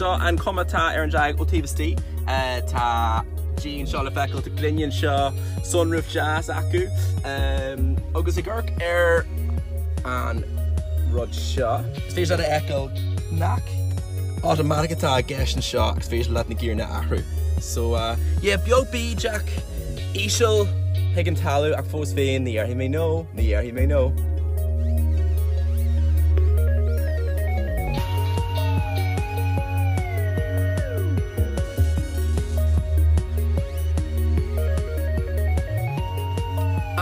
seo an comata ar an jag ó TVST tá Jean seo le feicil tá glinion seo sunroof jazz acu agus I ggurc ar an rud seo is féidir le echo nac automatic atá a gceist an seo agus féidir le na gearna ahrú so yeah beag bí Jack ísisiil ag an talú ach fós féin ní arthaí mé nó ní arthaí mé nó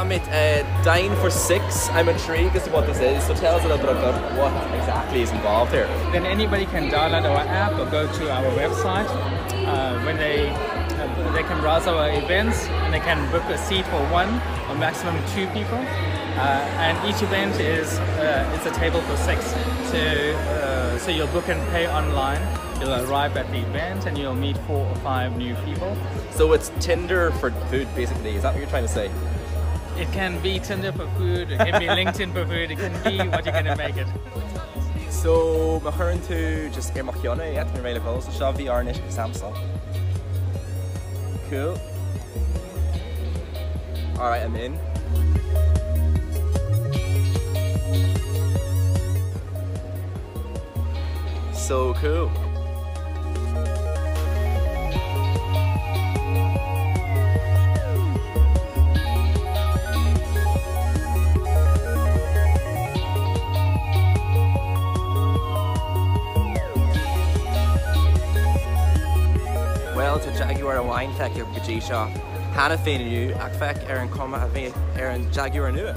I'm at dine for 6. I'm intrigued as to what this is, so tell us a little bit about what exactly is involved here. Then anybody can download our app or go to our website. When they can browse our events and they can book a seat for 1 or maximum 2 people. And each event is it's a table for 6. So you'll book and pay online. You'll arrive at the event and you'll meet 4 or 5 new people. So it's Tinder for food, basically. Is that what you're trying to say? It can be Tinder for food, it can be LinkedIn for food, it can be what you're going to make it. So, ma chuireann tú just ar machiona at na réile fós, so seo bhí arnis Samsung. Cool. Alright, I'm in. So cool. Well, to Jaguar a wine feic ar go dtí seo hána féin inniu ach feic ar an cuma a bheith ar an Jaguar nua.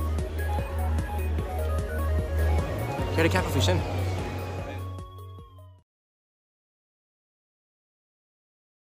Céir a ceapa faoi sin?